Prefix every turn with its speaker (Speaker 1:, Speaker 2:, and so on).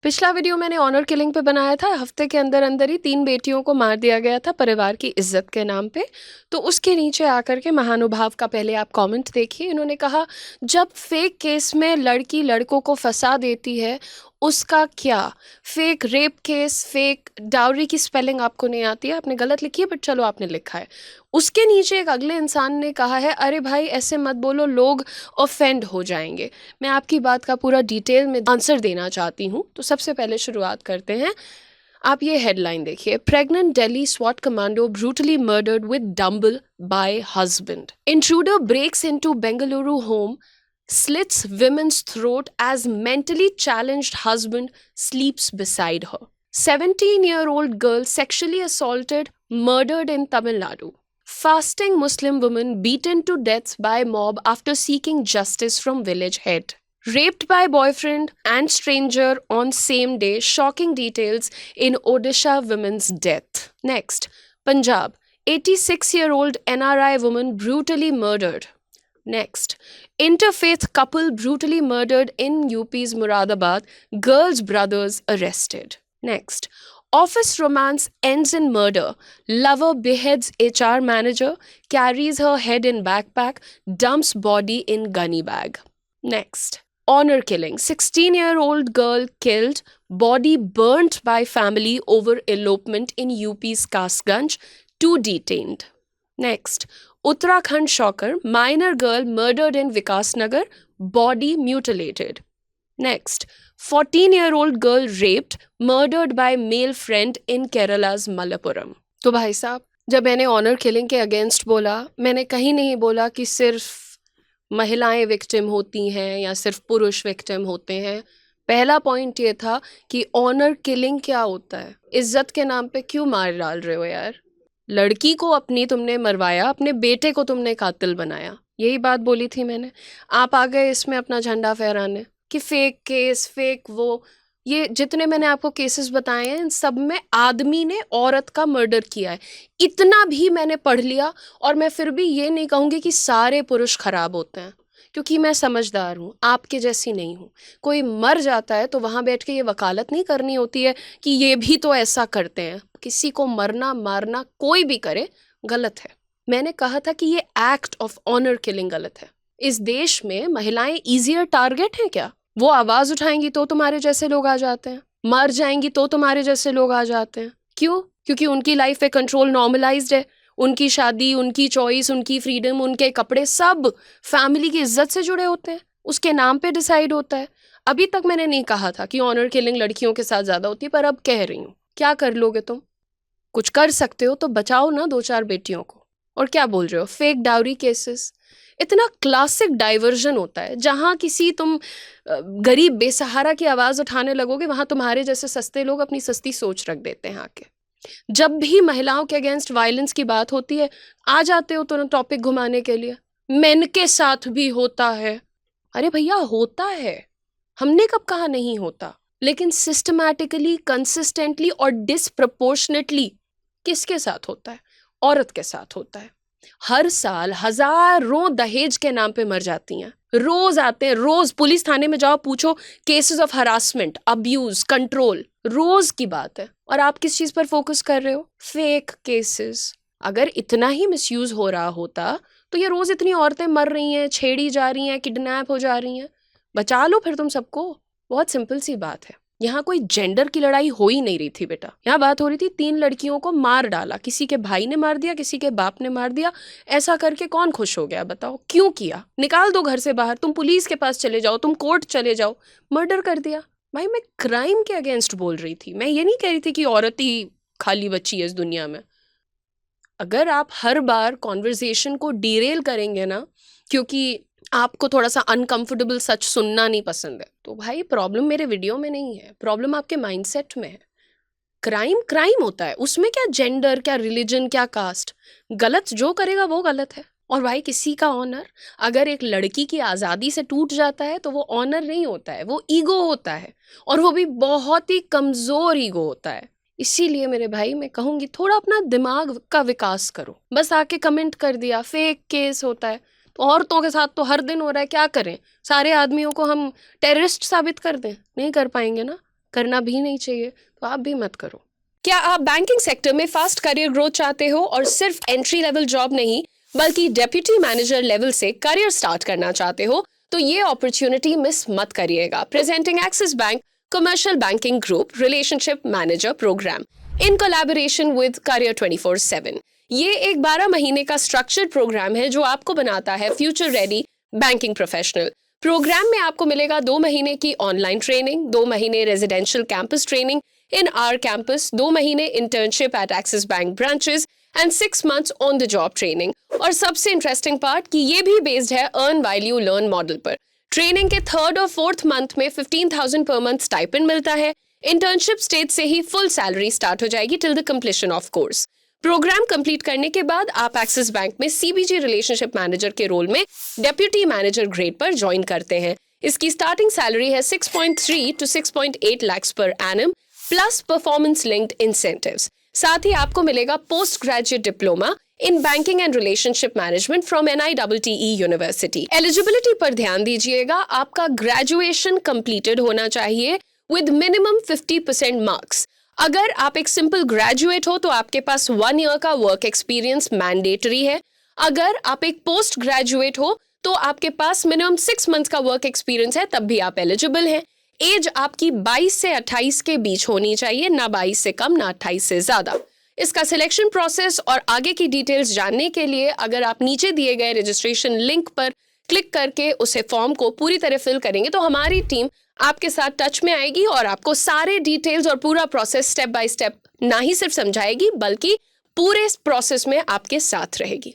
Speaker 1: पिछला वीडियो मैंने honour killing पे बनाया था। हफ्ते के अंदर अंदर ही 3 बेटियों को मार दिया गया था परिवार की इज्जत के नाम पे। तो उसके नीचे आकर के महानुभाव का पहले आप कमेंट देखिए। इन्होंने कहा, जब फेक केस में लड़की लड़कों को फंसा देती है उसका क्या। Fake rape case, fake dowry की स्पेलिंग आपको नहीं आती है, आपने गलत लिखी है, बट चलो आपने लिखा है। उसके नीचे एक अगले इंसान ने कहा है, अरे भाई ऐसे मत बोलो, लोग ऑफेंड हो जाएंगे। मैं आपकी बात का पूरा डिटेल में आंसर देना चाहती हूँ। तो सबसे पहले शुरुआत करते हैं। आप ये हेडलाइन देखिए, प्रेग्नेंट दिल्ली स्वॉट commando brutally murdered with dumbbell by husband. Intruder breaks into Bengaluru home, slits woman's throat as mentally challenged husband sleeps beside her. 17-year-old girl sexually assaulted, murdered in Tamil Nadu. Fasting Muslim woman beaten to death by mob after seeking justice from village head. Raped by boyfriend and stranger on same day. Shocking details in Odisha woman's death. Next, Punjab. 86-year-old NRI woman brutally murdered. Next, interfaith couple brutally murdered in UP's Muradabad. Girl's brothers arrested. Next, office romance ends in murder. Lover beheads HR manager, carries her head in backpack, dumps body in gunny bag. Next, honor killing. 16-year-old girl killed, body burnt by family over elopement in UP's Kasganj. 2 detained. Next, Uttarakhand shocker, minor girl murdered in Vikasnagar, body mutilated. Next, 14-year-old girl raped, murdered by male friend in Kerala's Malappuram. तो भाई साहब, जब मैंने honour killing के against बोला, मैंने कहीं नहीं बोला कि सिर्फ महिलाएं विक्टिम होती हैं या सिर्फ पुरुष विक्टिम होते हैं। पहला पॉइंट ये था कि ऑनर किलिंग क्या होता है। इज्जत के नाम पे क्यों मार डाल रहे हो यार। लड़की को अपनी तुमने मरवाया, अपने बेटे को तुमने कातिल बनाया। यही बात बोली थी मैंने। आप आ गए इसमें अपना झंडा फहराने कि फेक केस, फेक वो। ये जितने मैंने आपको केसेस बताए हैं, इन सब में आदमी ने औरत का मर्डर किया है। इतना भी मैंने पढ़ लिया। और मैं फिर भी ये नहीं कहूँगी कि सारे पुरुष खराब होते हैं, क्योंकि मैं समझदार हूँ, आपके जैसी नहीं हूँ। कोई मर जाता है तो वहाँ बैठ के ये वकालत नहीं करनी होती है कि ये भी तो ऐसा करते हैं। किसी को मरना मारना कोई भी करे गलत है। मैंने कहा था कि ये एक्ट ऑफ ऑनर किलिंग गलत है। इस देश में महिलाएं इजियर टारगेट हैं क्या। वो आवाज उठाएंगी तो तुम्हारे जैसे लोग आ जाते हैं, मर जाएंगी तो तुम्हारे जैसे लोग आ जाते हैं। क्यों? क्योंकि उनकी लाइफ पे कंट्रोल नॉर्मलाइज्ड है। उनकी शादी, उनकी चॉइस, उनकी फ्रीडम, उनके कपड़े सब फैमिली की इज्जत से जुड़े होते हैं, उसके नाम पे डिसाइड होता है। अभी तक मैंने नहीं कहा था कि ऑनर किलिंग लड़कियों के साथ ज्यादा होती है, पर अब कह रही हूँ। क्या कर लोगे तुम? कुछ कर सकते हो तो बचाओ ना 2-4 बेटियों को। और क्या बोल रहे हो, फेक डाउरी केसेस। इतना क्लासिक डाइवर्जन होता है। जहाँ किसी तुम गरीब बेसहारा की आवाज उठाने लगोगे, वहां तुम्हारे जैसे सस्ते लोग अपनी सस्ती सोच रख देते हैं आके। जब भी महिलाओं के अगेंस्ट वायलेंस की बात होती है, आ जाते हो तुरंत टॉपिक घुमाने के लिए। मेन के साथ भी होता है। अरे भैया, होता है। हमने कब कहा नहीं होता। लेकिन सिस्टमैटिकली, कंसिस्टेंटली और डिसप्रपोर्शनेटली किसके साथ होता है? औरत के साथ होता है। हर साल हजारों दहेज के नाम पे मर जाती हैं। रोज आते हैं, रोज पुलिस थाने में जाओ, पूछो cases of harassment, abuse, control, रोज की बात है। और आप किस चीज पर फोकस कर रहे हो? Fake cases. अगर इतना ही मिसयूज हो रहा होता तो ये रोज इतनी औरतें मर रही हैं, छेड़ी जा रही हैं, किडनैप हो जा रही हैं। बचा लो फिर तुम सबको। बहुत सिंपल सी बात है। यहाँ कोई जेंडर की लड़ाई हो ही नहीं रही थी बेटा। यहाँ बात हो रही थी 3 लड़कियों को मार डाला, किसी के भाई ने मार दिया, किसी के बाप ने मार दिया। ऐसा करके कौन खुश हो गया बताओ? क्यों किया? निकाल दो घर से बाहर, तुम पुलिस के पास चले जाओ, तुम कोर्ट चले जाओ। मर्डर कर दिया। भाई मैं क्राइम के अगेंस्ट बोल रही थी। मैं ये नहीं कह रही थी कि औरत ही खाली बची है इस दुनिया में। अगर आप हर बार कॉन्वर्जेशन को डीरेल करेंगे ना, क्योंकि आपको थोड़ा सा अनकंफर्टेबल सच सुनना नहीं पसंद है, तो भाई प्रॉब्लम मेरे वीडियो में नहीं है, प्रॉब्लम आपके माइंडसेट में है। क्राइम क्राइम होता है, उसमें क्या जेंडर, क्या रिलीजन, क्या कास्ट। गलत जो करेगा वो गलत है। और भाई किसी का ऑनर, अगर एक लड़की की आज़ादी से टूट जाता है तो वो ऑनर नहीं होता है, वो ईगो होता है। और वो भी बहुत ही कमज़ोर ईगो होता है। इसीलिए मेरे भाई मैं कहूँगी, थोड़ा अपना दिमाग का विकास करो। बस आके कमेंट कर दिया फेक केस होता है, तो औरतों के साथ तो हर दिन हो रहा है, क्या करें? सारे आदमियों को हम टेररिस्ट साबित कर दें? नहीं कर पाएंगे ना। करना भी नहीं चाहिए, तो आप भी मत करो। क्या आप बैंकिंग सेक्टर में फास्ट करियर ग्रोथ चाहते हो और सिर्फ एंट्री लेवल जॉब नहीं बल्कि डेप्यूटी मैनेजर लेवल से करियर स्टार्ट करना चाहते हो, तो ये अपॉर्चुनिटी मिस मत करिएगा। Presenting axis bank commercial banking group relationship manager program in collaboration with career 24/7। ये एक 12 महीने का स्ट्रक्चर्ड प्रोग्राम है जो आपको बनाता है future ready banking professional. Program में आपको मिलेगा 2 महीने की ऑनलाइन ट्रेनिंग, 2 महीने residential campus training in our campus, 2 महीने internship at Axis Bank branches and 6 months on the job training. और सबसे इंटरेस्टिंग पार्ट कि ये भी बेस्ड है earn while you learn model पर। ट्रेनिंग के 3rd और 4th मंथ में 15,000 पर मंथ स्टाइपेंड मिलता है। इंटर्नशिप स्टेज से ही फुल सैलरी स्टार्ट हो जाएगी till the completion of course. Programme complete करने के बाद आप एक्सिस बैंक में सीबीजी रिलेशनशिप मैनेजर के रोल में डेप्यूटी मैनेजर ग्रेड पर ज्वाइन करते हैं। इसकी स्टार्टिंग सैलरी है 6.3 to 6.8 lakhs per annum plus performance linked incentives. साथ ही आपको मिलेगा post graduate diploma in banking and relationship management from NITE university. Eligibility पर ध्यान दीजिएगा, आपका ग्रेजुएशन कंप्लीटेड होना चाहिए विद मिनिमम 50% मार्क्स। अगर आप एक सिंपल ग्रेजुएट हो तो आपके पास 1 year का वर्क एक्सपीरियंस मैंडेटरी है। अगर आप एक पोस्ट ग्रेजुएट हो तो आपके पास मिनिमम 6 months का वर्क एक्सपीरियंस है, तब भी आप एलिजिबल हैं। एज आपकी 22 से 28 के बीच होनी चाहिए, ना 22 से कम ना 28 से ज्यादा। इसका सिलेक्शन प्रोसेस और आगे की डिटेल्स जानने के लिए अगर आप नीचे दिए गए रजिस्ट्रेशन लिंक पर क्लिक करके उसे फॉर्म को पूरी तरह फिल करेंगे तो हमारी टीम आपके साथ टच में आएगी और आपको सारे डिटेल्स और पूरा प्रोसेस स्टेप बाय स्टेप ना ही सिर्फ समझाएगी बल्कि पूरे प्रोसेस में आपके साथ रहेगी।